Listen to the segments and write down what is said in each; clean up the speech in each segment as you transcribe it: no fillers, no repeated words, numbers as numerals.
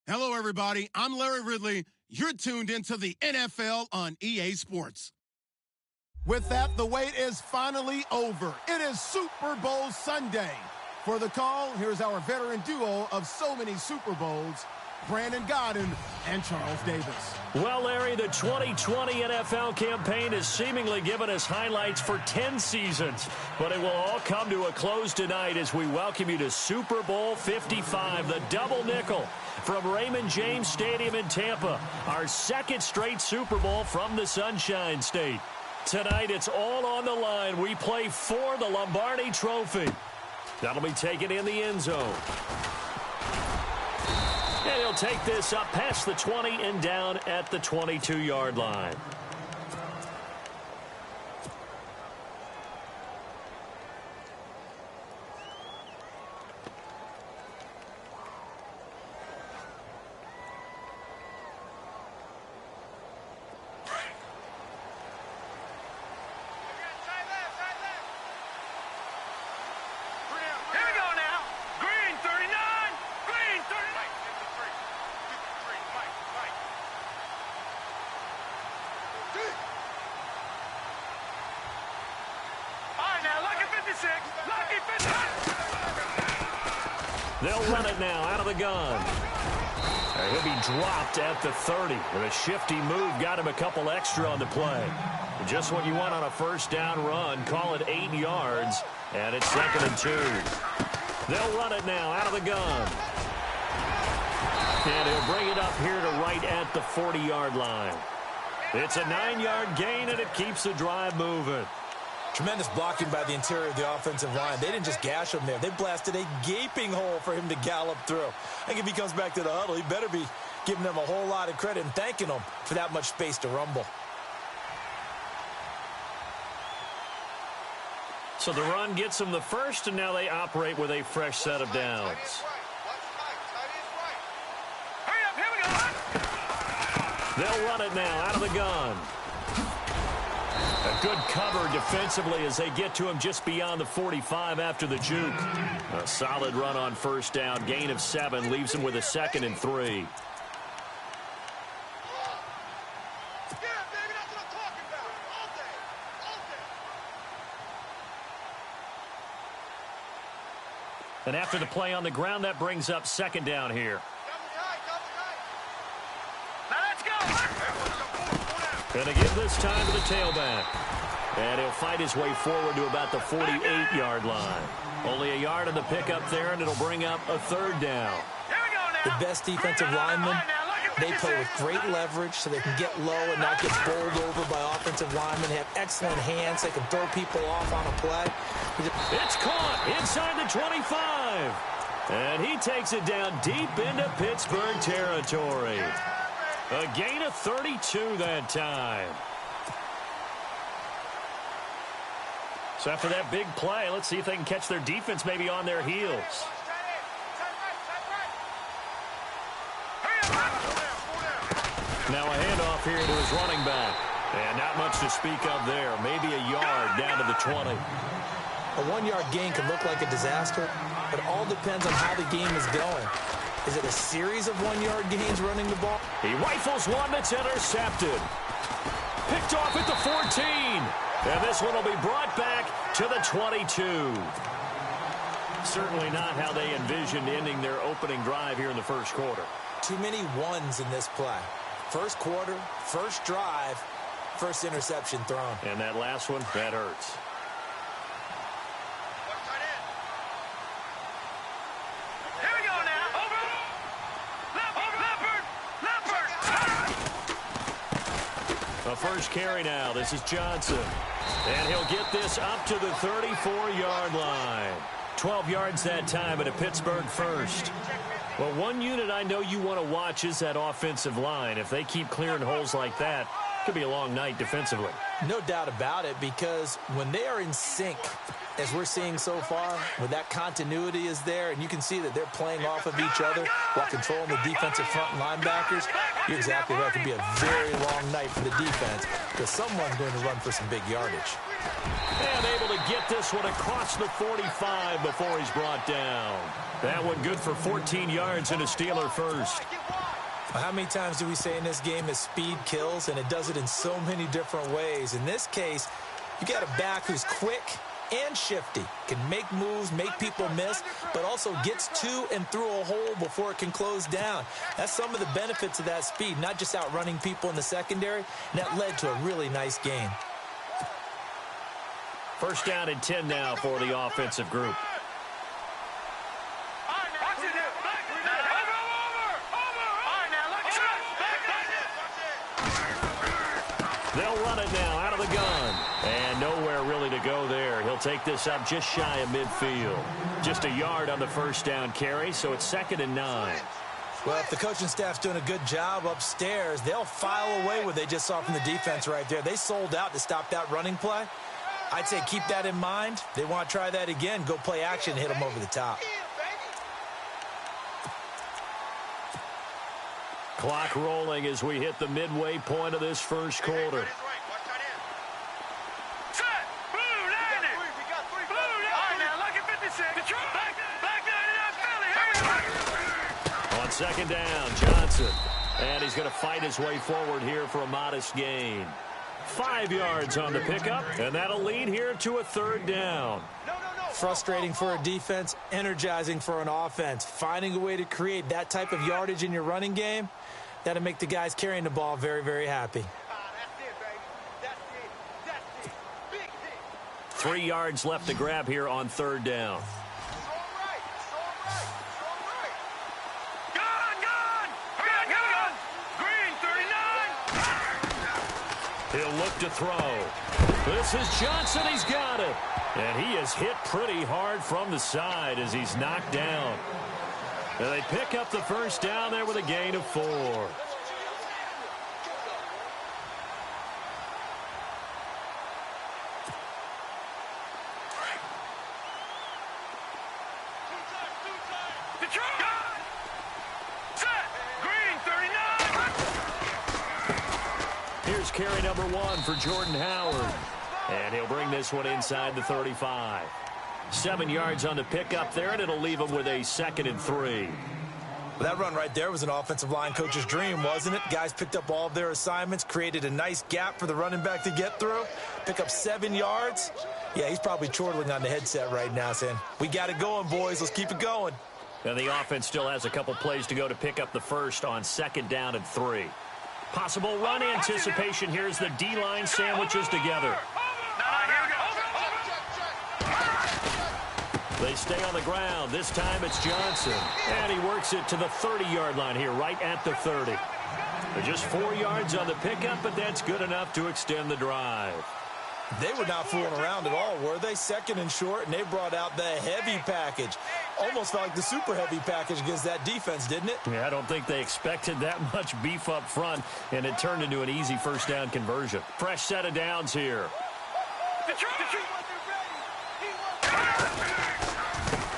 Hello, everybody. I'm Larry Ridley. You're tuned into the NFL on EA Sports. With that, the wait is finally over. It is Super Bowl Sunday. For the call, here's our veteran duo of so many Super Bowls, Brandon Godden and Charles Davis. Well, Larry, the 2020 NFL campaign has seemingly given us highlights for 10 seasons, but it will all come to a close tonight as we welcome you to Super Bowl 55, the double nickel from Raymond James Stadium in Tampa, our second straight Super Bowl from the Sunshine State. Tonight, it's all on the line. We play for the Lombardi Trophy. That'll be taken in the end zone. And he'll take this up past the 20 and down at the 22-yard line. They'll run it now out of the gun. He'll be dropped at the 30 with a shifty move. Got him a couple extra on the play. Just what you want on a first down run. Call it 8 yards, and it's 2nd and 2. They'll run it now out of the gun. And he'll bring it up here to right at the 40-yard line. It's a 9-yard gain, and it keeps the drive moving. Tremendous blocking by the interior of the offensive line. They didn't just gash him there. They blasted a gaping hole for him to gallop through. I think if he comes back to the huddle, he better be giving them a whole lot of credit and thanking them for that much space to rumble. So the run gets them the first, and now they operate with a fresh set of downs. They'll run it now out of the gun. A good cover defensively as they get to him just beyond the 45 after the juke. A solid run on first down. Gain of 7 leaves him with a 2nd and 3. And after the play on the ground, that brings up 2nd down here. Going to give this time to the tailback. And he'll fight his way forward to about the 48-yard line. Only a yard of the pickup there, and it'll bring up a 3rd down. The best defensive linemen, they play with great leverage so they can get low and not get bowled over by offensive linemen. They have excellent hands. They can throw people off on a play. It's caught inside the 25. And he takes it down deep into Pittsburgh territory. A gain of 32 that time. So after that big play, let's see if they can catch their defense maybe on their heels. Now a handoff here to his running back. And not much to speak of there. Maybe a yard down to the 20. A 1-yard gain can look like a disaster, but it all depends on how the game is going. Is it a series of 1-yard gains running the ball? He rifles one that's intercepted. Picked off at the 14. And this one will be brought back to the 22. Certainly not how they envisioned ending their opening drive here in the first quarter. Too many ones in this play. First quarter, first drive, first interception thrown. And that last one, that hurts. A first carry now. This is Johnson. And he'll get this up to the 34-yard line. 12 yards that time at a Pittsburgh first. Well, one unit I know you want to watch is that offensive line. If they keep clearing holes like that, it could be a long night defensively. No doubt about it, because when they are in sync, as we're seeing so far, where that continuity is there, and you can see that they're playing off of each other while controlling the defensive front linebackers, you're exactly right. It could be a very long night for the defense because someone's going to run for some big yardage. And able to get this one across the 45 before he's brought down. That one good for 14 yards and a Steeler first. How many times do we say in this game that speed kills, and it does it in so many different ways? In this case, you got a back who's quick and shifty, can make moves, make people miss, but also gets to and through a hole before it can close down. That's some of the benefits of that speed, not just outrunning people in the secondary, and that led to a really nice game. First down and 10 now for the offensive group. They'll run it now out of the gun. And nowhere really to go there. He'll take this up just shy of midfield. Just a yard on the first down carry, so it's 2nd and 9. Well, if the coaching staff's doing a good job upstairs, they'll file away what they just saw from the defense right there. They sold out to stop that running play. I'd say keep that in mind. They want to try that again. Go play action and hit them over the top. Clock rolling as we hit the midway point of this first quarter. On second down, Johnson. And he's going to fight his way forward here for a modest gain. 5 yards on the pickup, and that'll lead here to a 3rd down. Frustrating for a defense, energizing for an offense. Finding a way to create that type of yardage in your running game, that'll make the guys carrying the ball very, very happy. 3 yards left to grab here on 3rd down. He'll look to throw. This is Johnson. He's got it. And he is hit pretty hard from the side as he's knocked down. And they pick up the first down there with a gain of 4. Here's carry number 1 for Jordan Howard. And he'll bring this one inside the 35. 7 yards on the pickup there, and it'll leave him with a 2nd and 3. That run right there was an offensive line coach's dream, wasn't it? Guys picked up all of their assignments, created a nice gap for the running back to get through, pick up 7 yards. Yeah, he's probably chortling on the headset right now saying, we got it going, boys. Let's keep it going. And the offense still has a couple plays to go to pick up the first on 2nd down and 3. Possible run anticipation. Here's the D-line sandwiches together. They stay on the ground. This time it's Johnson. And he works it to the 30-yard line here, right at the 30. They're just 4 yards on the pickup, but that's good enough to extend the drive. They were not fooling around at all, were they? 2nd and short, and they brought out the heavy package. Almost felt like the super heavy package against that defense, didn't it? Yeah, I don't think they expected that much beef up front, and it turned into an easy first down conversion. Fresh set of downs here.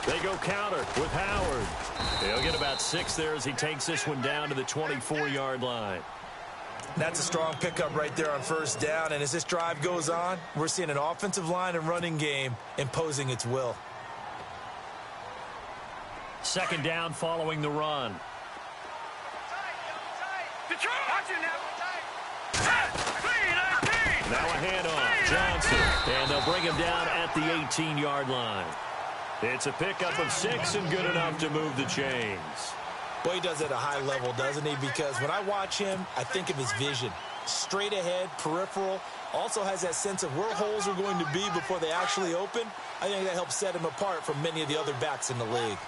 They go counter with Howard. He'll get about 6 there as he takes this one down to the 24-yard line. That's a strong pickup right there on first down, and as this drive goes on, we're seeing an offensive line and running game imposing its will. 2nd down following the run. Now a handoff, Johnson, and they'll bring him down at the 18-yard line. It's a pickup of 6 and good enough to move the chains. Boy, he does it at a high level, doesn't he? Because when I watch him, I think of his vision. Straight ahead, peripheral, also has that sense of where holes are going to be before they actually open. I think that helps set him apart from many of the other backs in the league.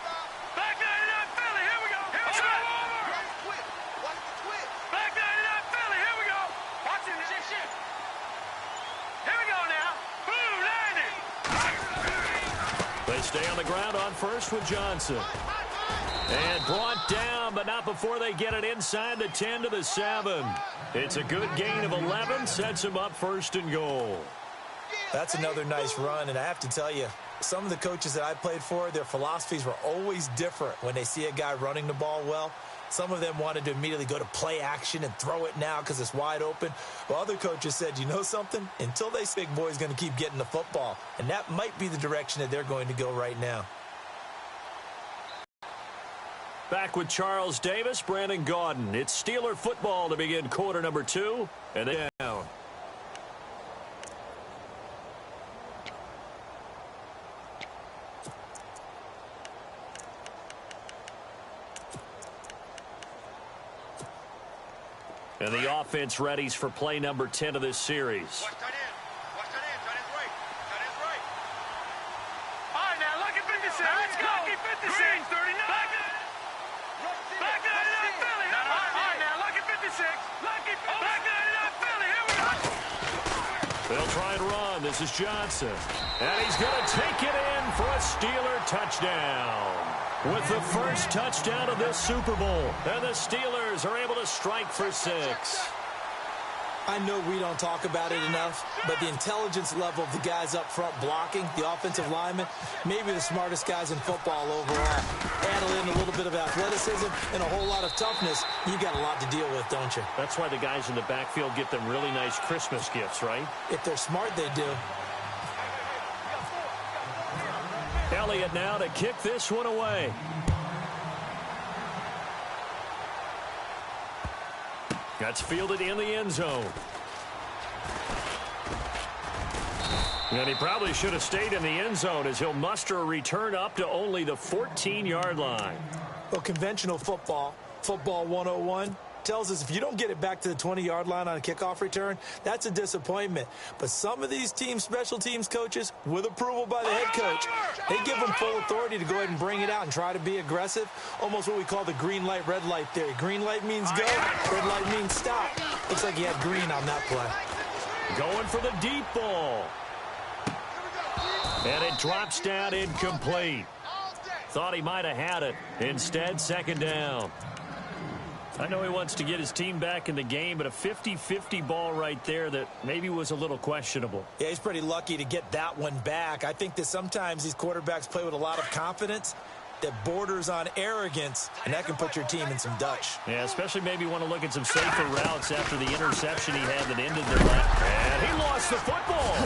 They stay on the ground on first with Johnson. And brought down, but not before they get it inside the 10 to the 7. It's a good gain of 11, sets him up 1st and goal. That's another nice run, and I have to tell you, some of the coaches that I played for, their philosophies were always different when they see a guy running the ball well. Some of them wanted to immediately go to play action and throw it now because it's wide open. While other coaches said, you know something? Until they big boy's going to keep getting the football. And that might be the direction that they're going to go right now. Back with Charles Davis, Brandon Gaudin. It's Steeler football to begin quarter number 2. And then down. And the offense readies for play number 10 of this series. Watch that in. Watch that in. That is right. That is right. All right, now, lucky 56. Let's go. Lucky 56. Green, 39. Black 99 Philly. All right, now, lucky 56. Lucky 56. Black 99 Philly. Here we go. They'll try and run. This is Johnson. And he's going to take it in for a Steeler touchdown. With the first touchdown of this Super Bowl. And the Steelers are able to strike for 6. I know we don't talk about it enough, but the intelligence level of the guys up front blocking, the offensive linemen, maybe the smartest guys in football overall. Add in a little bit of athleticism and a whole lot of toughness, you got a lot to deal with, don't you? That's why the guys in the backfield get them really nice Christmas gifts, right? If they're smart, they do. Elliott now to kick this one away. That's fielded in the end zone. And he probably should have stayed in the end zone as he'll muster a return up to only the 14-yard line. Well, conventional football 101, tells us if you don't get it back to the 20-yard line on a kickoff return, that's a disappointment. But some of these team special teams coaches, with approval by the head coach, they give them full authority to go ahead and bring it out and try to be aggressive. Almost what we call the green light, red light theory. Green light means go, red light means stop. Looks like he had green on that play. Going for the deep ball. And it drops down incomplete. Thought he might have had it. Instead, second down. I know he wants to get his team back in the game, but a 50-50 ball right there that maybe was a little questionable. Yeah, he's pretty lucky to get that one back. I think that sometimes these quarterbacks play with a lot of confidence that borders on arrogance, and that can put your team in some Dutch. Yeah, especially maybe want to look at some safer routes after the interception he had that ended their left. And he lost the football.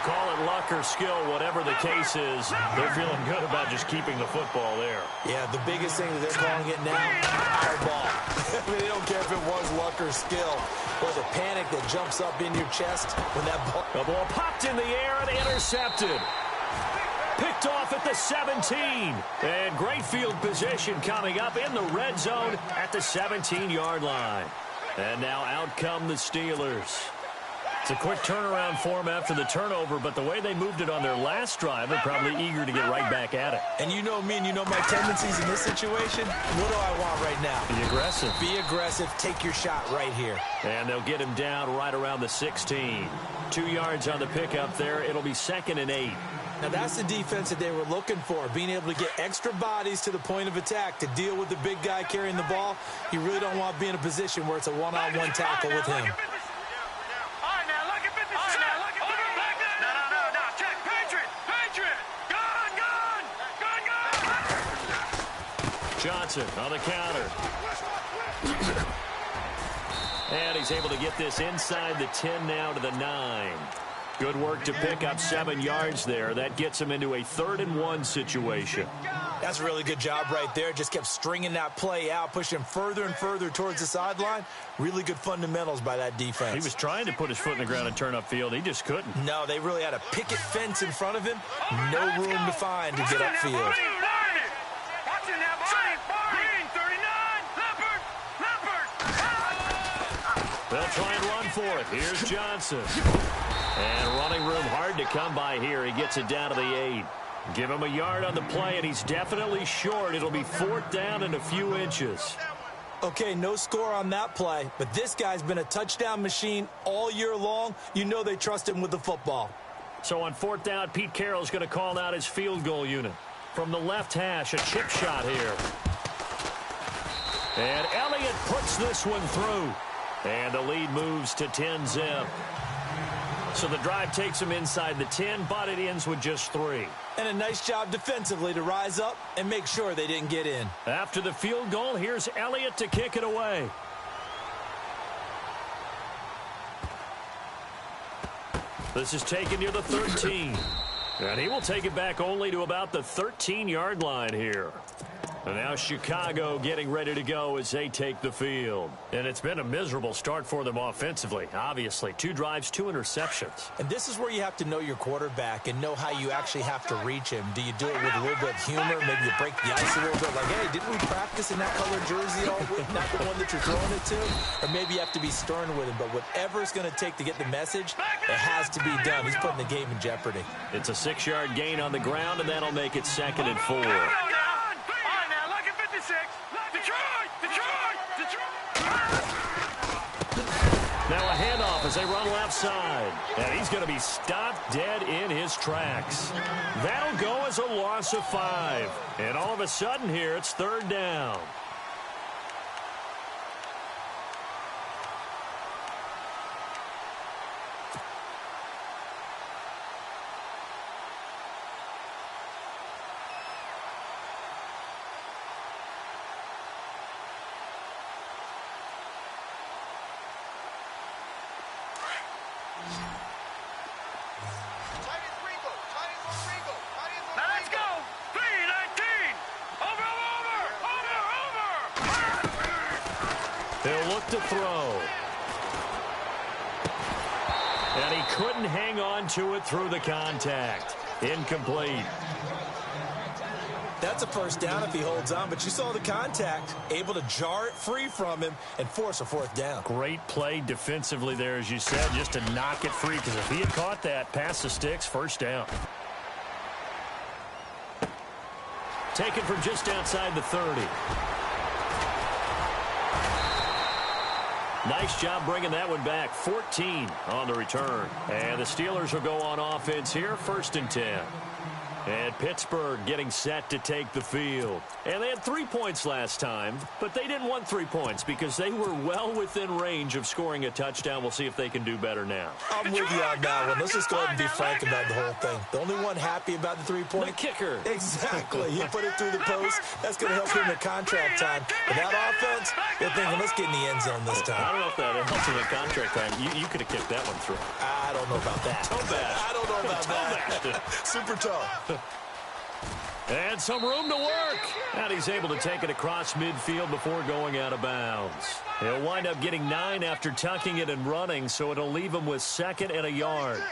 Call it luck or skill, whatever the case is, they're feeling good about just keeping the football there. Yeah, the biggest thing that they're calling it now, our ball. I mean, they don't care if it was luck or skill, or the panic that jumps up in your chest when that ball... The ball popped in the air and intercepted. Picked off at the 17. And great field position coming up in the red zone at the 17-yard line. And now out come the Steelers. It's a quick turnaround for them after the turnover, but the way they moved it on their last drive, they're probably eager to get right back at it. And you know me and you know my tendencies in this situation. What do I want right now? Be aggressive. Be aggressive. Take your shot right here. And they'll get him down right around the 16. 2 yards on the pickup there. It'll be 2nd and 8. Now, that's the defense that they were looking for, being able to get extra bodies to the point of attack to deal with the big guy carrying the ball. You really don't want to be in a position where it's a one-on-one tackle with him. Johnson on the counter. And he's able to get this inside the 10 now to the 9. Good work to pick up 7 yards there. That gets him into a 3rd and 1 situation. That's a really good job right there. Just kept stringing that play out, pushing him further and further towards the sideline. Really good fundamentals by that defense. He was trying to put his foot in the ground and turn upfield. He just couldn't. No, they really had a picket fence in front of him. No room to find to get upfield. They'll try and run for it. Here's Johnson. And running room hard to come by here. He gets it down to the 8. Give him a yard on the play, and he's definitely short. It'll be 4th down and a few inches. Okay, no score on that play, but this guy's been a touchdown machine all year long. You know they trust him with the football. So on 4th down, Pete Carroll's going to call out his field goal unit. From the left hash, a chip shot here. And Elliott puts this one through. And the lead moves to 10-zip. So the drive takes them inside the 10, but it ends with just 3. And a nice job defensively to rise up and make sure they didn't get in. After the field goal, here's Elliott to kick it away. This is taken near the 13. And he will take it back only to about the 13-yard line here. And now Chicago getting ready to go as they take the field. And it's been a miserable start for them offensively, obviously. 2 drives, 2 interceptions. And this is where you have to know your quarterback and know how you actually have to reach him. Do you do it with a little bit of humor? Maybe you break the ice a little bit. Like, hey, didn't we practice in that color jersey all week? Not the one that you're throwing it to? Or maybe you have to be stern with him. But whatever it's going to take to get the message, it has to be done. He's putting the game in jeopardy. It's a 6-yard gain on the ground, and that'll make it 2nd and 4. Now a handoff as they run left side. And he's going to be stopped dead in his tracks. That'll go as a loss of 5. And all of a sudden here, it's 3rd down. They'll look to throw. And he couldn't hang on to it through the contact. Incomplete. That's a 1st down if he holds on, but you saw the contact. Able to jar it free from him and force a 4th down. Great play defensively there, as you said, just to knock it free, because if he had caught that, pass the sticks, 1st down. Taken from just outside the 30. Nice job bringing that one back. 14 on the return. And the Steelers will go on offense here, 1st and 10. And Pittsburgh getting set to take the field. And they had 3 points last time, but they didn't want 3 points because they were well within range of scoring a touchdown. We'll see if they can do better now. I'm with you on that one. Let's just go ahead and be frank about the whole thing. The only one happy about the 3-point? The kicker. Exactly. He put it through the post. That's going to help him in contract time. But that offense, they're thinking, let's get in the end zone this time. I don't know if that helps him in contract time. You could have kicked that one through. I don't know about that. Toe bash. I don't know about that. Super toe. And some room to work. And he's able to take it across midfield before going out of bounds. He'll wind up getting 9 after tucking it and running, so it'll leave him with 2nd and a yard.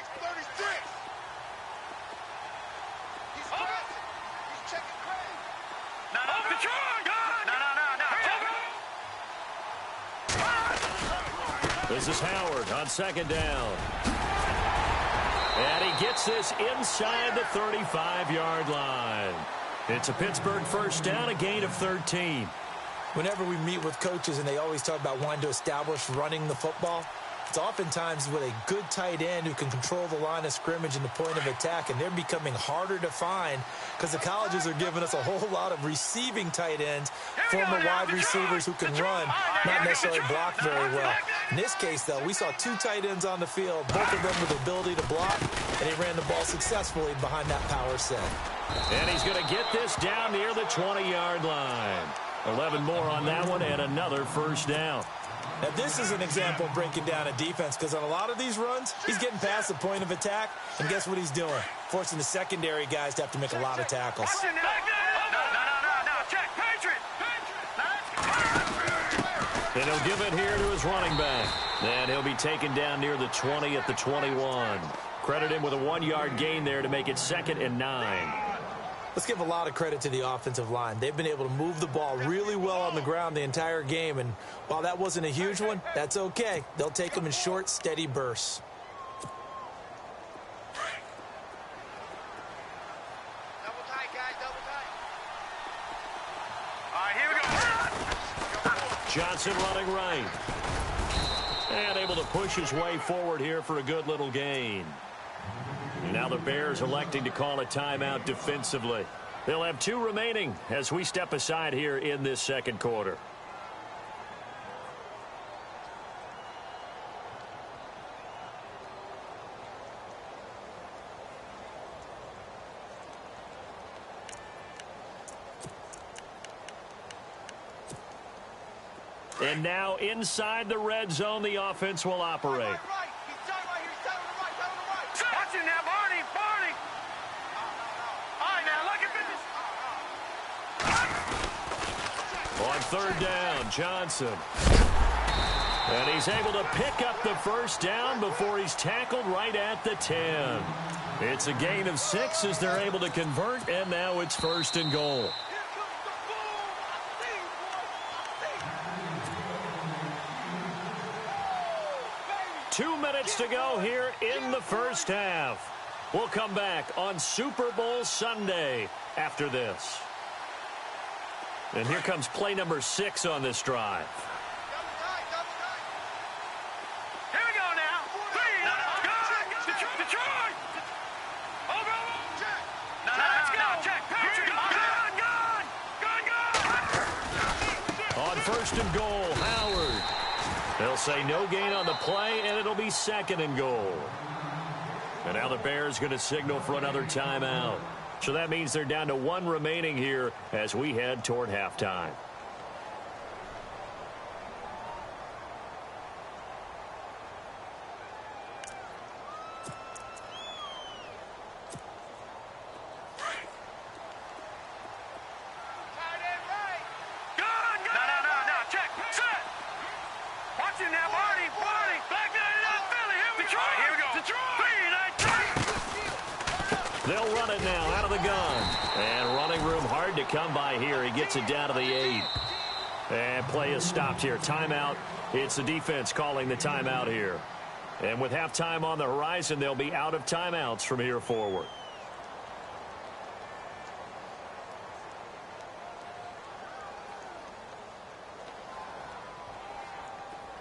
This is Howard on 2nd down. And he gets this inside the 35-yard line. It's a Pittsburgh 1st down, a gain of 13. Whenever we meet with coaches and they always talk about wanting to establish running the football, it's oftentimes with a good tight end who can control the line of scrimmage and the point of attack, and they're becoming harder to find because the colleges are giving us a whole lot of receiving tight ends, former wide receivers who can run, not necessarily block very well. In this case, though, we saw 2 tight ends on the field, both of them with the ability to block, and he ran the ball successfully behind that power set. And he's going to get this down near the 20-yard line. 11 more on that one and another 1st down. Now, this is an example of breaking down a defense because on a lot of these runs, he's getting past the point of attack, and guess what he's doing? Forcing the secondary guys to have to make a lot of tackles. And he'll give it here to his running back. And he'll be taken down near the 20 at the 21. Credit him with a 1-yard gain there to make it 2nd and 9. Let's give a lot of credit to the offensive line. They've been able to move the ball really well on the ground the entire game, and while that wasn't a huge one, that's okay. They'll take them in short, steady bursts. Double tight, guys, double tight. All right, here we go. Johnson running right. And able to push his way forward here for a good little gain. Now the Bears electing to call a timeout defensively. They'll have 2 remaining as we step aside here in this 2nd quarter. And now inside the red zone, the offense will operate. Watch him now, Barney. All right, now, look at this. On third down, Johnson. And he's able to pick up the first down before he's tackled right at the 10. It's a gain of 6 as they're able to convert, and now it's 1st and goal. 2 minutes to go here in the first half. We'll come back on Super Bowl Sunday after this. And here comes play number 6 on this drive. Here we go now. Detroit. Over. Let's go. Check. Gun. On 1st and goal, Howard. They'll say no gain on the play, and it'll be 2nd and goal. And now the Bears going to signal for another timeout. So that means they're down to 1 remaining here as we head toward halftime. They'll run it now out of the gun. And running room hard to come by here. He gets it down to the 8. And play is stopped here. Timeout. It's the defense calling the timeout here. And with halftime on the horizon, they'll be out of timeouts from here forward.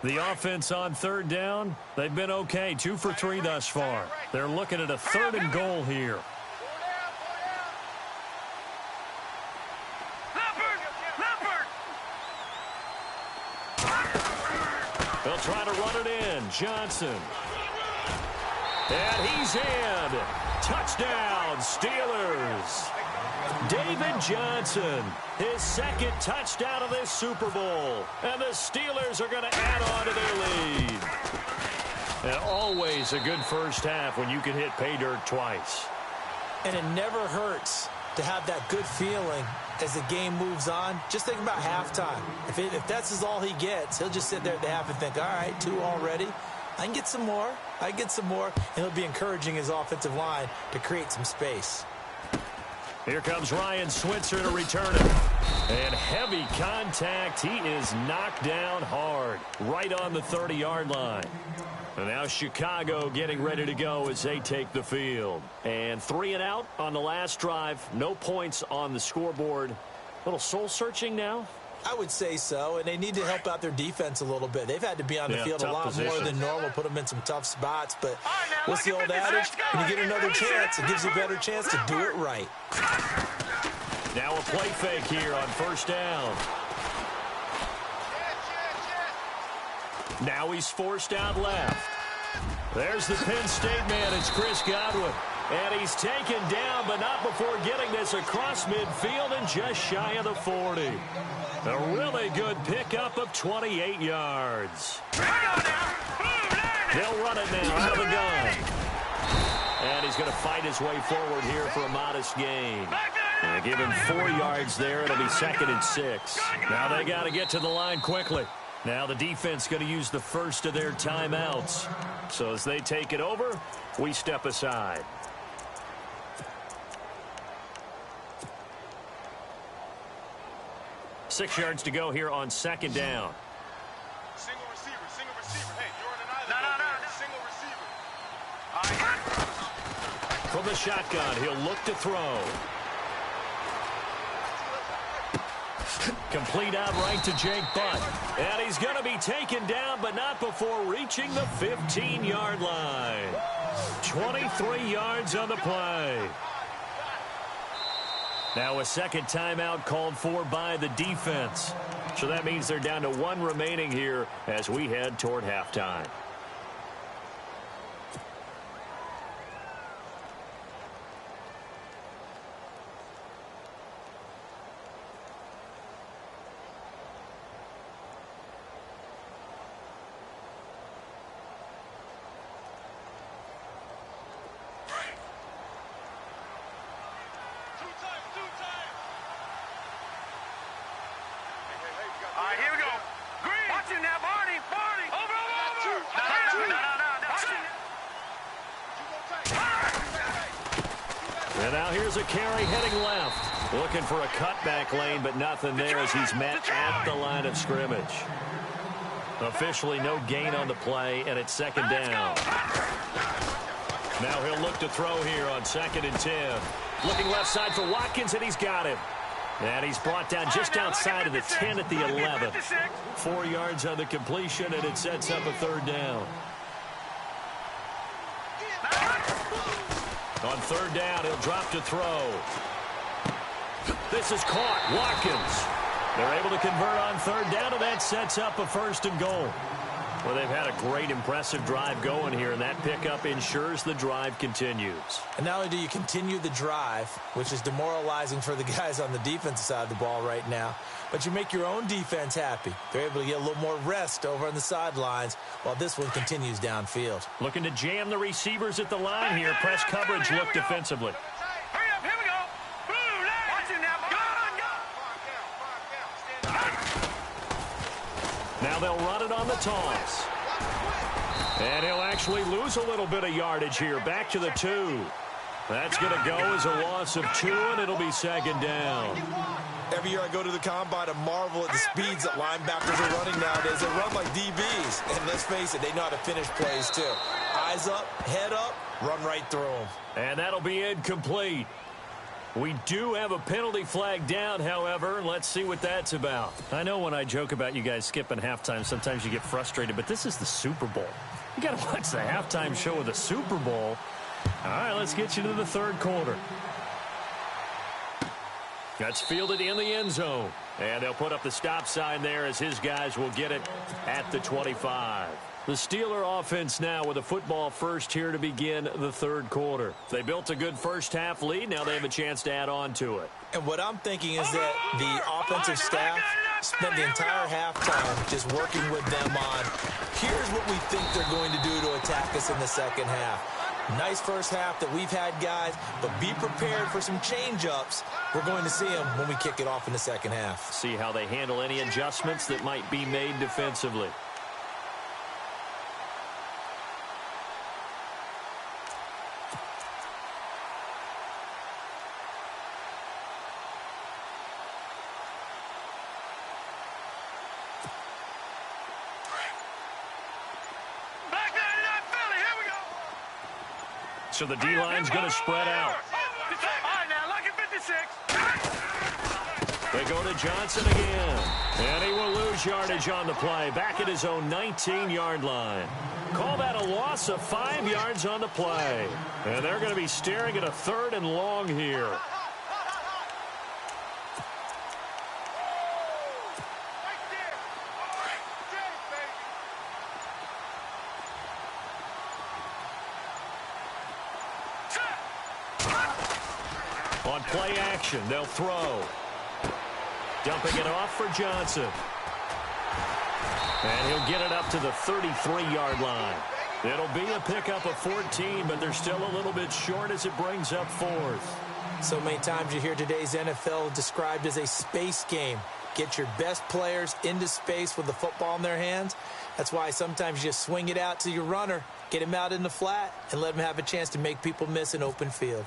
The offense on 3rd down, they've been okay. 2 for 3 thus far. They're looking at a 3rd and goal here. They'll try to run it in. Johnson. And he's in. Touchdown, Steelers. David Johnson, his 2nd touchdown of this Super Bowl. And the Steelers are going to add on to their lead. And always a good first half when you can hit pay dirt twice. And it never hurts to have that good feeling as the game moves on. Just think about halftime. If that's all he gets, he'll just sit there at the half and think, all right, 2 already. I can get some more. And he'll be encouraging his offensive line to create some space. Here comes Ryan Switzer to return it. And heavy contact. He is knocked down hard right on the 30-yard line. And now Chicago getting ready to go as they take the field. And 3 and out on the last drive. No points on the scoreboard. A little soul-searching now? I would say so, and they need to help out their defense a little bit. They've had to be on the field a lot more than normal, put them in some tough spots. But what's the old adage? When you get another chance, it gives you a better chance to do it right. Now a play fake here on 1st down. Now he's forced out left. There's the Penn State man. It's Chris Godwin. And he's taken down, but not before getting this across midfield and just shy of the 40. A really good pickup of 28 yards. They'll run it now out of the gun. And he's going to fight his way forward here for a modest gain. And give him 4 yards there. It'll be 2nd and 6. Now they got to get to the line quickly. Now the defense going to use the first of their timeouts. So as they take it over, we step aside. Six yards to go here on 2nd down. Single receiver. Hey, you're on an island. No. Single receiver. From the shotgun, he'll look to throw. Complete out right to Jake Butt. And he's going to be taken down, but not before reaching the 15-yard line. 23 yards on the play. Now a 2nd timeout called for by the defense. So that means they're down to 1 remaining here as we head toward halftime. And now here's a carry heading left. Looking for a cutback lane, but nothing there as he's met at the line of scrimmage. Officially no gain on the play, and it's second down. Now he'll look to throw here on 2nd and 10. Looking left side for Watkins, and he's got him. And he's brought down just outside of the 10 at the 11. 4 yards on the completion, and it sets up a 3rd down. On 3rd down, he'll drop to throw. This is caught. Watkins. They're able to convert on 3rd down, and that sets up a 1st and goal. Well, they've had a great, impressive drive going here, and that pickup ensures the drive continues. And not only do you continue the drive, which is demoralizing for the guys on the defensive side of the ball right now, but you make your own defense happy. They're able to get a little more rest over on the sidelines while this one continues downfield. Looking to jam the receivers at the line here. Press coverage look defensively. Hurry up, here we go. Blue line. Watch it now. Go. Now they'll run it on the toss. And he'll actually lose a little bit of yardage here. Back to the 2. That's going to go as a loss of 2, and it'll be 2nd down. Every year I go to the combine and marvel at the speeds that linebackers are running nowadays. They run like DBs. And let's face it, they know how to finish plays too. Eyes up, head up, run right through them. And that'll be incomplete. We do have a penalty flag down, however, and let's see what that's about. I know when I joke about you guys skipping halftime, sometimes you get frustrated, but this is the Super Bowl. You got to watch the halftime show of the Super Bowl. All right, let's get you to the 3rd quarter. That's fielded in the end zone. And they'll put up the stop sign there as his guys will get it at the 25. The Steeler offense now with a football first here to begin the 3rd quarter. They built a good first-half lead. Now they have a chance to add on to it. And what I'm thinking is that the offensive staff spent the entire halftime just working with them on, here's what we think they're going to do to attack us in the second half. Nice first half that we've had, guys, but be prepared for some change-ups. We're going to see them when we kick it off in the second half. See how they handle any adjustments that might be made defensively. So the D-line's going to spread out. All right, now, lucky 56. They go to Johnson again. And he will lose yardage on the play. Back at his own 19-yard line. Call that a loss of 5 yards on the play. And they're going to be staring at a 3rd and long here. On play action, they'll throw. Dumping it off for Johnson. And he'll get it up to the 33-yard line. It'll be a pickup of 14, but they're still a little bit short as it brings up 4th. So many times you hear today's NFL described as a space game. Get your best players into space with the football in their hands. That's why sometimes you just swing it out to your runner, get him out in the flat, and let him have a chance to make people miss an open field.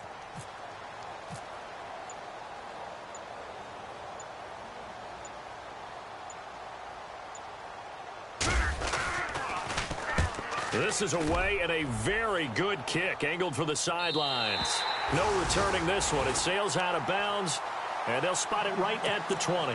This is away and a very good kick angled for the sidelines. No returning this one. It sails out of bounds, and they'll spot it right at the 20.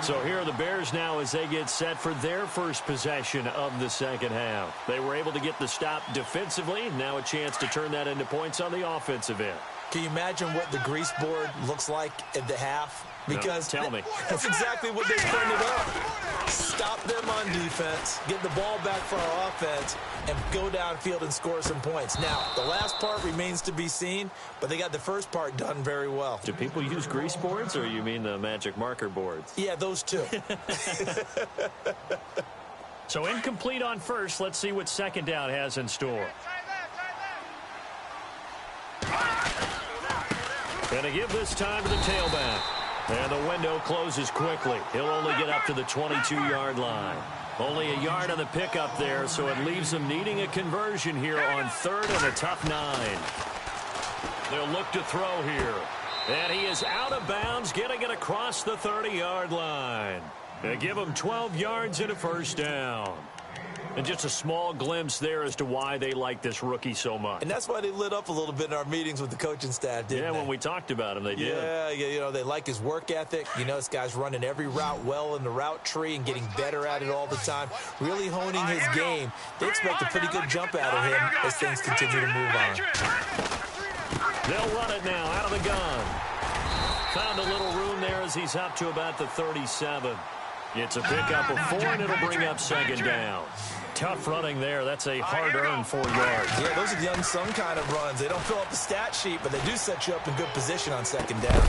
So here are the Bears now as they get set for their first possession of the second half. They were able to get the stop defensively. Now a chance to turn that into points on the offensive end. Can you imagine what the grease board looks like at the half? Because no, tell me. That's exactly what they printed up. Stop them on defense, get the ball back for our offense, and go downfield and score some points. Now, the last part remains to be seen, but they got the first part done very well. Do people use grease boards, or you mean the magic marker boards? Yeah, those two. So incomplete on first. Let's see what second down has in store. And to give this time to the tailback. And the window closes quickly. He'll only get up to the 22-yard line. Only a yard on the pickup there, so it leaves him needing a conversion here on 3rd and a tough 9. They'll look to throw here. And he is out of bounds, getting it across the 30-yard line. They give him 12 yards and a first down. And just a small glimpse there as to why they like this rookie so much. And that's why they lit up a little bit in our meetings with the coaching staff, didn't they? Yeah, when we talked about him, they did. Yeah, you know, they like his work ethic. You know, this guy's running every route well in the route tree and getting better at it all the time, really honing his game. They expect a pretty good jump out of him as things continue to move on. They'll run it now out of the gun. Found a little room there as he's up to about the 37. It's a pickup of 4, and it'll bring up second down. Tough running there. That's a hard-earned 4 yards. Yeah, those are the unsung kind of runs. They don't fill up the stat sheet, but they do set you up in good position on second down.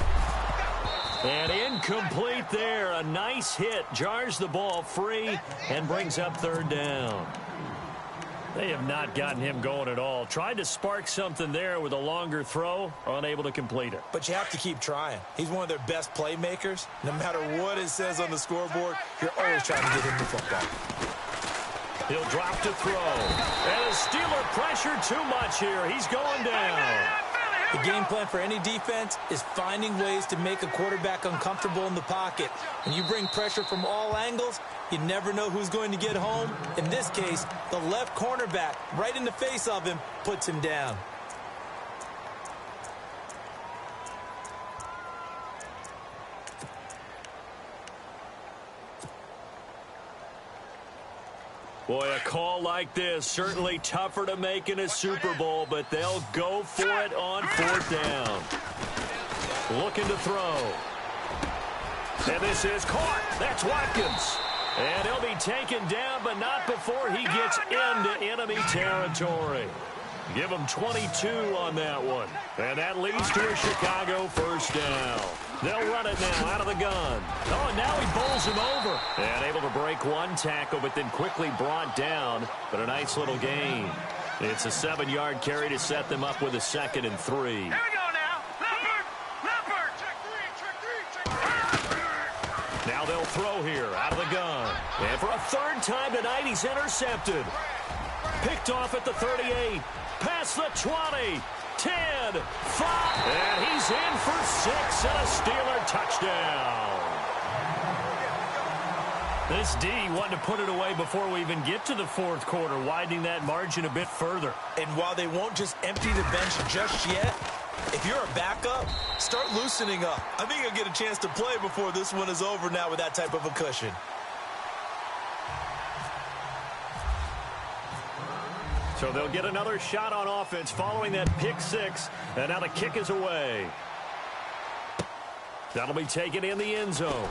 And incomplete there. A nice hit. Jars the ball free and brings up third down. They have not gotten him going at all. Tried to spark something there with a longer throw, unable to complete it. But you have to keep trying. He's one of their best playmakers. No matter what it says on the scoreboard, you're always trying to get him the football. He'll drop to throw. And a Steeler pressure too much here. He's going down. The game plan for any defense is finding ways to make a quarterback uncomfortable in the pocket. When you bring pressure from all angles, you never know who's going to get home. In this case, the left cornerback, right in the face of him, puts him down. Boy, a call like this, certainly tougher to make in a Super Bowl, but they'll go for it on 4th down. Looking to throw. And this is caught. That's Watkins. And he'll be taken down, but not before he gets into enemy territory. Give him 22 on that one. And that leads to a Chicago first down. They'll run it now out of the gun. Oh, and now he bowls him over. And able to break one tackle, but then quickly brought down. But a nice little gain. It's a 7-yard carry to set them up with a 2nd and 3. Here we go now. Leopard. Check 3. Now they'll throw here out of the gun. And for a 3rd time tonight, he's intercepted. Picked off at the 38. Past the 20. 10, 5, and he's in for 6 and a Steeler touchdown. This D wanted to put it away before we even get to the 4th quarter, widening that margin a bit further. And while they won't just empty the bench just yet, if you're a backup, start loosening up. I think you'll get a chance to play before this one is over now with that type of a cushion. So they'll get another shot on offense following that pick 6, and now the kick is away. That'll be taken in the end zone.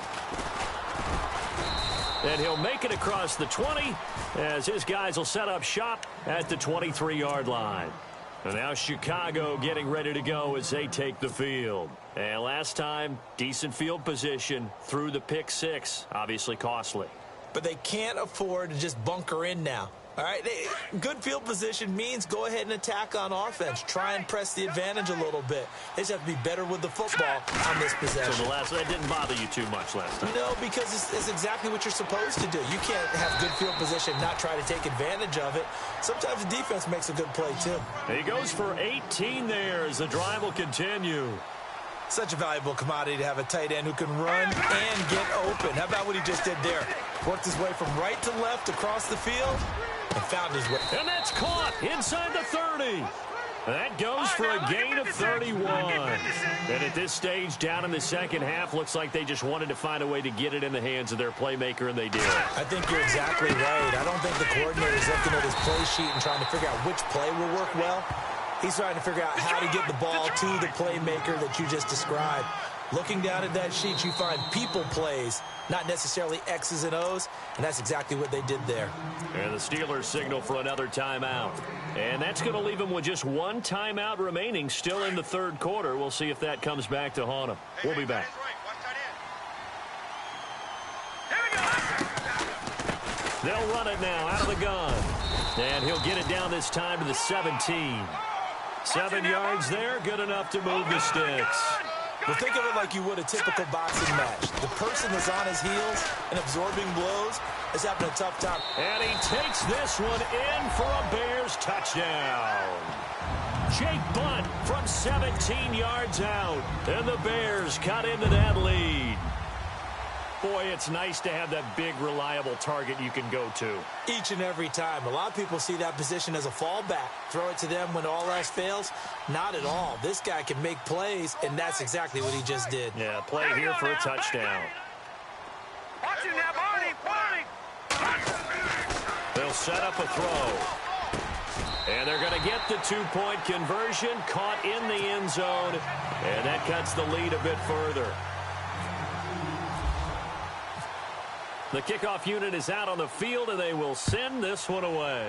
And he'll make it across the 20 as his guys will set up shop at the 23-yard line. And now Chicago getting ready to go as they take the field. And last time, decent field position through the pick 6, obviously costly. But they can't afford to just bunker in now. All right, good field position means go ahead and attack on offense. Try and press the advantage a little bit. They just have to be better with the football on this possession. So that didn't bother you too much last time? No, because it's exactly what you're supposed to do. You can't have good field position and not try to take advantage of it. Sometimes the defense makes a good play, too. He goes for 18 there as the drive will continue. Such a valuable commodity to have a tight end who can run and get open. How about what he just did there? Worked his way from right to left across the field and found his way. And that's caught inside the 30. That goes for a gain of 31. And at this stage, down in the second half, looks like they just wanted to find a way to get it in the hands of their playmaker, and they did. I think you're exactly right. I don't think the coordinator is looking at his play sheet and trying to figure out which play will work well. He's trying to figure out how to get the ball to the playmaker that you just described. Looking down at that sheet, you find people plays, not necessarily X's and O's, and that's exactly what they did there. And the Steelers signal for another timeout. And that's going to leave them with just one timeout remaining still in the 3rd quarter. We'll see if that comes back to haunt them. We'll be back. They'll run it now out of the gun. And he'll get it down this time to the 17. 7 yards there, good enough to move the sticks. Well, think of it like you would a typical boxing match. The person is on his heels and absorbing blows is having a tough time. And he takes this one in for a Bears touchdown. Jake Butt from 17 yards out. And the Bears cut into that lead. Boy, it's nice to have that big, reliable target you can go to. Each and every time. A lot of people see that position as a fallback. Throw it to them when all else fails. Not at all. This guy can make plays, and that's exactly what he just did. Yeah, play here for a touchdown. Watch him now, Barney. They'll set up a throw. And they're going to get the two-point conversion, caught in the end zone, and that cuts the lead a bit further. The kickoff unit is out on the field, and they will send this one away.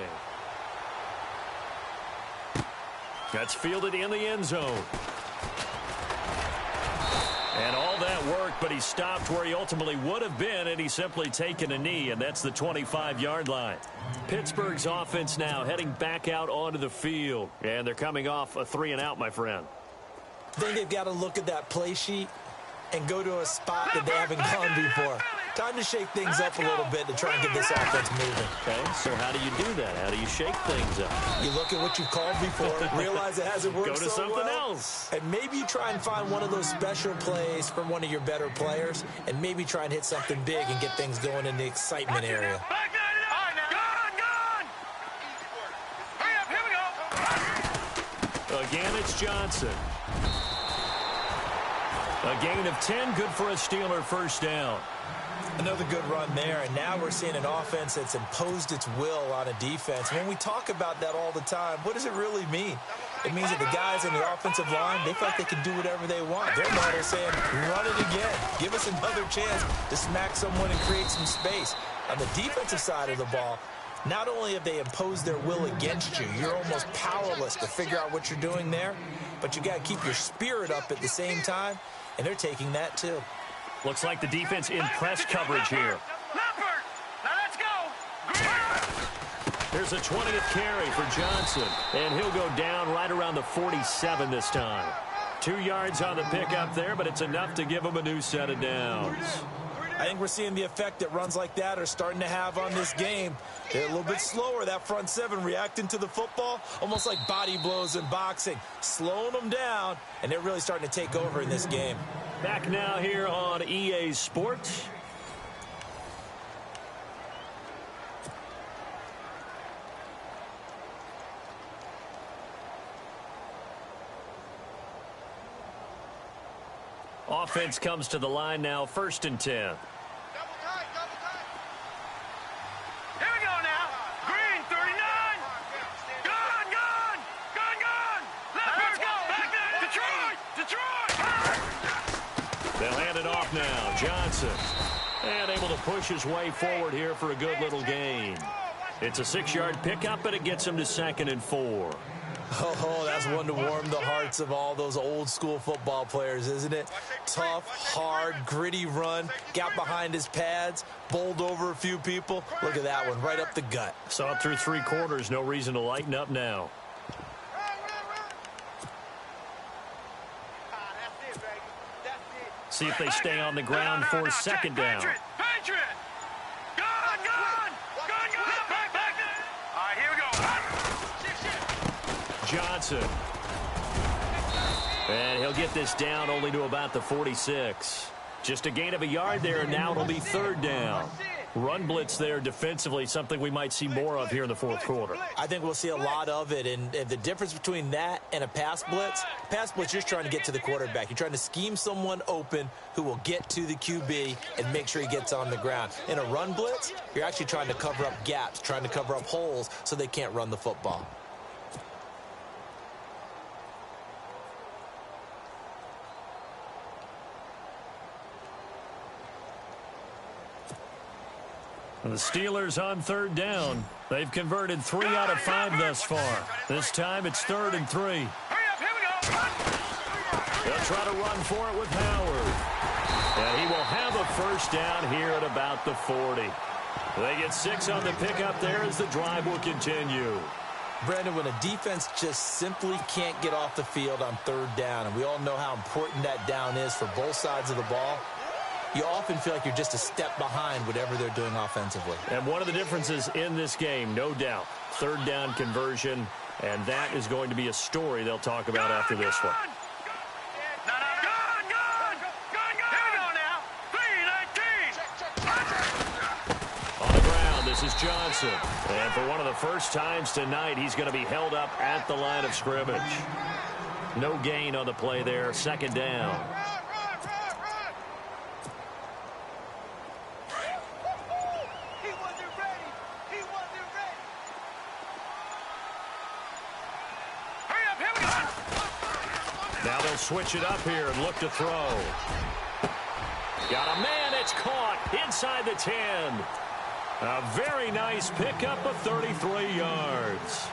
That's fielded in the end zone. And all that work, but he stopped where he ultimately would have been, and he's simply taken a knee, and that's the 25-yard line. Pittsburgh's offense now heading back out onto the field, and they're coming off a 3-and-out, my friend. I think they've got to look at that play sheet and go to a spot that they haven't gone before. Time to shake things up a little bit to try and get this offense moving. Okay, so how do you do that? How do you shake things up? You look at what you've called before, realize it hasn't worked so well. Go to something else. And maybe you try and find one of those special plays from one of your better players, and maybe try and hit something big and get things going in the excitement area. Again, it's Johnson. A gain of 10, good for a Steeler first down. Another good run there, and now we're seeing an offense that's imposed its will on a defense. When we talk about that all the time, what does it really mean? It means that the guys in the offensive line, they feel like they can do whatever they want. They're not saying, run it again. Give us another chance to smack someone and create some space. On the defensive side of the ball, not only have they imposed their will against you, you're almost powerless to figure out what you're doing there, but you got to keep your spirit up at the same time, and they're taking that too. Looks like the defense in press coverage here. Now let's go. There's a 20th carry for Johnson, and he'll go down right around the 47 this time. 2 yards on the pickup there, but it's enough to give him a new set of downs. I think we're seeing the effect that runs like that are starting to have on this game. They're a little bit slower, that front seven, reacting to the football, almost like body blows in boxing, slowing them down, and they're really starting to take over in this game. Back now here on EA Sports. Offense comes to the line now, 1st and 10. Here we go now. Green, 39. Gone. Let's go. Back there. Detroit. They'll hand it off now. Johnson. And able to push his way forward here for a good little gain. It's a 6-yard pickup, but it gets him to 2nd and 4. Oh, that's one to warm the hearts of all those old-school football players, isn't it? Tough, hard, gritty run, got behind his pads, bowled over a few people. Look at that one, right up the gut. Saw it through 3 quarters, no reason to lighten up now. See if they stay on the ground for 2nd down. Patriot. Gone. Back there. All right, here we go. Johnson. And he'll get this down only to about the 46. Just a gain of a yard there, and now it'll be 3rd down. Run blitz there defensively, something we might see more of here in the 4th quarter. I think we'll see a lot of it, and the difference between that and a pass blitz, you're just trying to get to the quarterback. You're trying to scheme someone open who will get to the QB and make sure he gets on the ground. In a run blitz, you're actually trying to cover up gaps, trying to cover up holes so they can't run the football. The Steelers on 3rd down. They've converted 3 out of 5 thus far. This time it's 3rd and 3. Hurry up, here we go. They'll try to run for it with Howard. And he will have a first down here at about the 40. They get 6 on the pickup there as the drive will continue. Brandon, when a defense just simply can't get off the field on third down, and we all know how important that down is for both sides of the ball, you often feel like you're just a step behind whatever they're doing offensively. And one of the differences in this game, no doubt, third down conversion, and that is going to be a story they'll talk about after this one. On the ground, this is Johnson. And for one of the first times tonight, he's going to be held up at the line of scrimmage. No gain on the play there, second down. Now they'll switch it up here and look to throw. Got a man, it's caught inside the 10. A very nice pickup of 33 yards.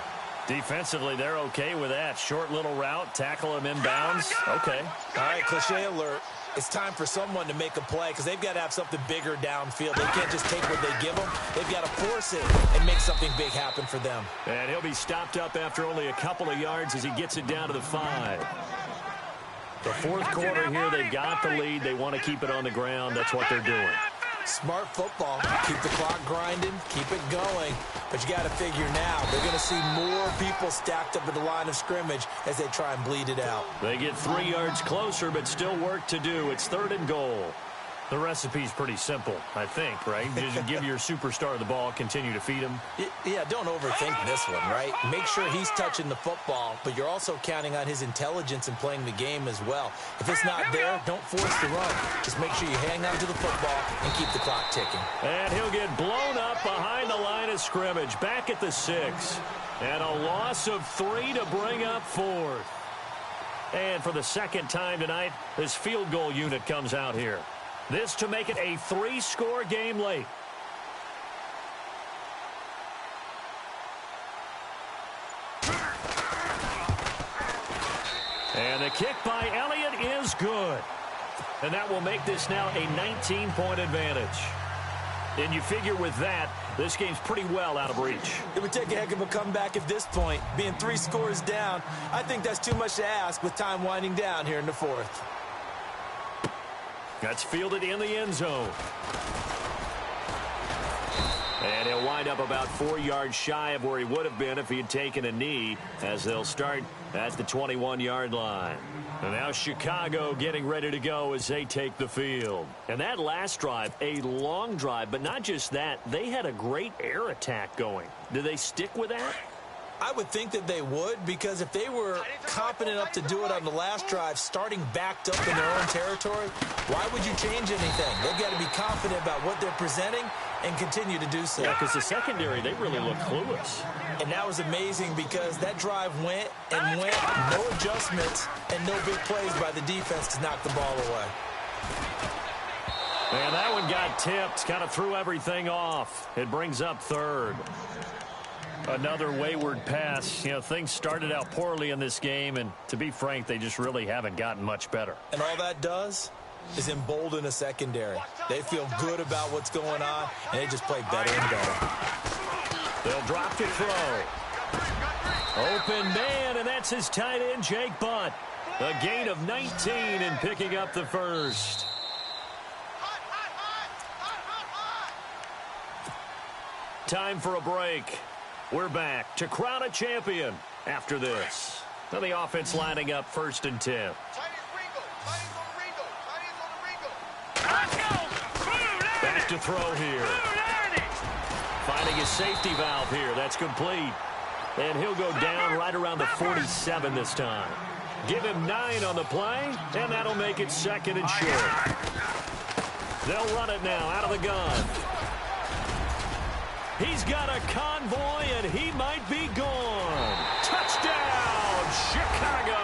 Defensively, they're okay with that. Short little route, tackle him inbounds. Okay. All right, cliche alert. It's time for someone to make a play because they've got to have something bigger downfield. They can't just take what they give them. They've got to force it and make something big happen for them. And he'll be stopped up after only a couple of yards as he gets it down to the 5. The fourth quarter here, they've got the lead. They want to keep it on the ground. That's what they're doing. Smart football. Keep the clock grinding. Keep it going. But you got to figure now, they're going to see more people stacked up at the line of scrimmage as they try and bleed it out. They get 3 yards closer, but still work to do. It's 3rd and goal. The recipe's pretty simple, I think, right? Just give your superstar the ball, continue to feed him. Yeah, don't overthink this one, right? Make sure he's touching the football, but you're also counting on his intelligence in playing the game as well. If it's not there, don't force the run. Just make sure you hang on to the football and keep the clock ticking. And he'll get blown up behind the line of scrimmage, back at the 6. And a loss of 3 to bring up 4th. And for the second time tonight, this field goal unit comes out here. This to make it a 3-score game late. And the kick by Elliott is good. And that will make this now a 19-point advantage. And you figure with that, this game's pretty well out of reach. It would take a heck of a comeback at this point. Being 3 scores down, I think that's too much to ask with time winding down here in the 4th. That's fielded in the end zone. And he'll wind up about 4 yards shy of where he would have been if he had taken a knee, as they'll start at the 21-yard line. And now Chicago getting ready to go as they take the field. And that last drive, a long drive, but not just that, they had a great air attack going. Do they stick with that? I would think that they would, because if they were confident enough to do it on the last drive, starting backed up in their own territory, why would you change anything? They've got to be confident about what they're presenting and continue to do so. Yeah, because the secondary, they really look clueless. And that was amazing because that drive went and went, no adjustments and no big plays by the defense to knock the ball away. And that one got tipped, kind of threw everything off. It brings up 3rd. Another wayward pass. You know, things started out poorly in this game, and to be frank, they just really haven't gotten much better. And all that does is embolden a secondary. They feel good about what's going on, and they just play better and better. They'll drop to throw. Open man, and that's his tight end, Jake Butt. A gain of 19 in picking up the first. Time for a break. We're back to crown a champion after this. Now the offense lining up 1st and 10. Back to throw here. Finding his safety valve here. That's complete. And he'll go down right around the 47 this time. Give him 9 on the play, and that'll make it 2nd and short. They'll run it now out of the gun. He's got a convoy, and he might be gone. Touchdown, Chicago.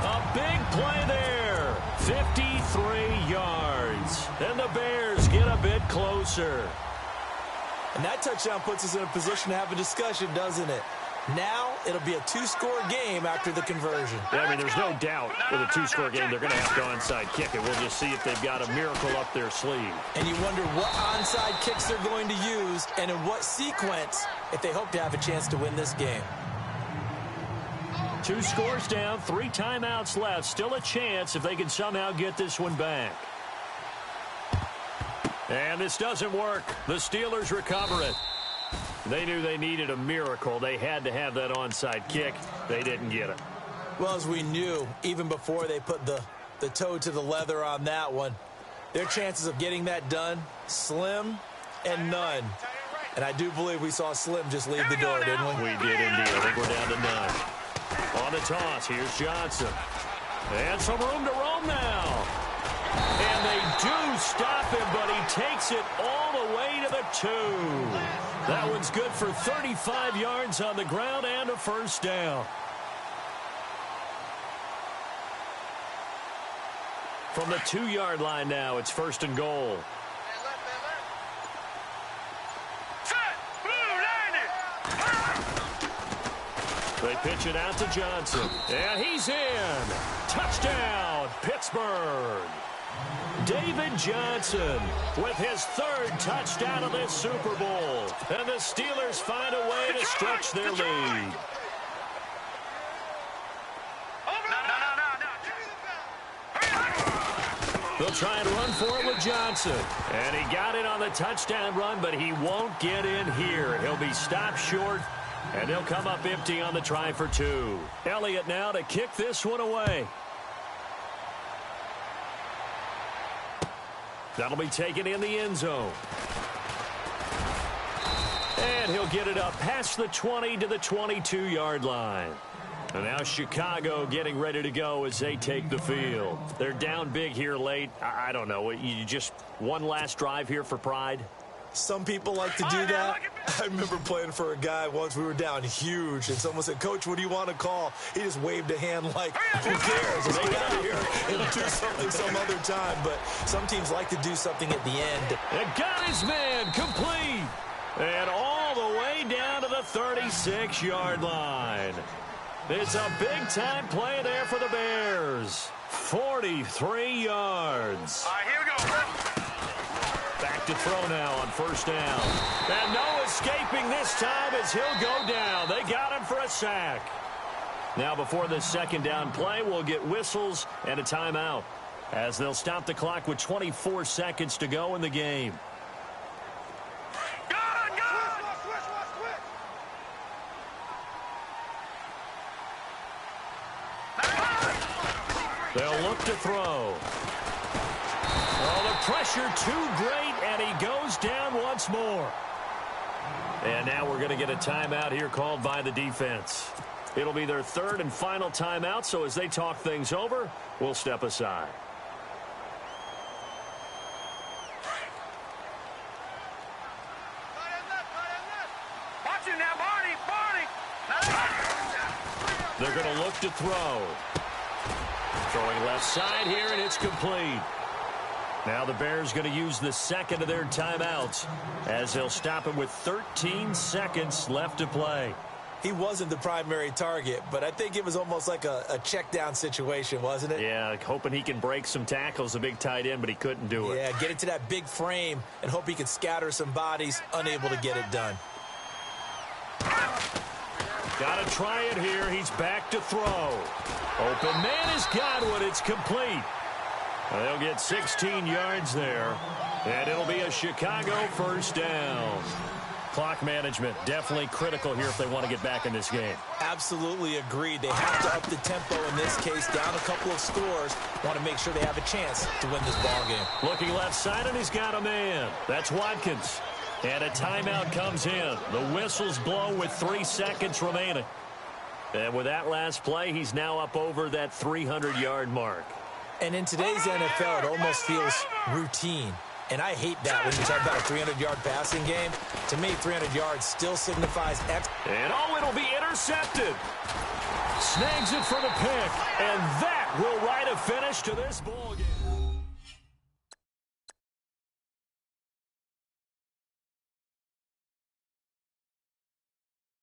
A big play there. 53 yards. And the Bears get a bit closer. And that touchdown puts us in a position to have a discussion, doesn't it? Now it'll be a two-score game after the conversion. Yeah, I mean, there's no doubt with a two-score game they're going to have to onside kick it. We'll just see if they've got a miracle up their sleeve. And you wonder what onside kicks they're going to use and in what sequence if they hope to have a chance to win this game. 2 scores down, 3 timeouts left. Still a chance if they can somehow get this one back. And this doesn't work. The Steelers recover it. They knew they needed a miracle. They had to have that onside kick. They didn't get it. Well, as we knew, even before they put the toe to the leather on that one, their chances of getting that done, slim and none. And I do believe we saw Slim just leave the door, didn't we? We did indeed. I think we're down to none. On the toss, here's Johnson. And some room to roam now. And they do stop him, but he takes it all the way to the 2. That one's good for 35 yards on the ground and a first down. From the 2-yard line now, it's 1st and goal. They pitch it out to Johnson. Yeah, he's in. Touchdown, Pittsburgh. David Johnson with his 3rd touchdown of this Super Bowl. And the Steelers find a way to stretch their lead. They'll try and run for it with Johnson. And he got it on the touchdown run, but he won't get in here. He'll be stopped short, and he'll come up empty on the try for 2. Elliott now to kick this one away. That'll be taken in the end zone. And he'll get it up past the 20 to the 22-yard line. And now Chicago getting ready to go as they take the field. They're down big here late. I don't know. You just one last drive here for pride? Some people like to do that. I remember playing for a guy once. We were down huge, and someone said, "Coach, what do you want to call?" He just waved a hand like, who cares? Let's get out of here and do something some other time. But some teams like to do something at the end. And got his man complete. And all the way down to the 36-yard line. It's a big-time play there for the Bears. 43 yards. All right, here we go. Back to throw now on 1st down. And no escaping this time as he'll go down. They got him for a sack. Now before the 2nd down play, we'll get whistles and a timeout as they'll stop the clock with 24 seconds to go in the game. They'll look to throw. Oh, the pressure too great, and he goes down once more. And now we're going to get a timeout here called by the defense. It'll be their 3rd and final timeout, so as they talk things over, we'll step aside. Watch him now, Barney. They're going to look to throw. Throwing left side here, and it's complete. Now the Bears going to use the 2nd of their timeouts as they'll stop him with 13 seconds left to play. He wasn't the primary target, but I think it was almost like a check down situation, wasn't it? Yeah, hoping he can break some tackles, a big tight end, but he couldn't do it. Yeah, get into that big frame and hope he can scatter some bodies, unable to get it done. Got to try it here. He's back to throw. Open man has got one. It's complete. They'll get 16 yards there, and it'll be a Chicago 1st down. Clock management definitely critical here if they want to get back in this game. Absolutely agreed. They have to up the tempo in this case, down a couple of scores. Want to make sure they have a chance to win this ball game. Looking left side, and he's got a man. That's Watkins. And a timeout comes in. The whistle's blown with 3 seconds remaining. And with that last play, he's now up over that 300-yard mark. And in today's NFL, it almost feels routine. And I hate that when you talk about a 300-yard passing game. To me, 300 yards still signifies X. And oh, it'll be intercepted. Snags it for the pick. And that will write a finish to this ball game.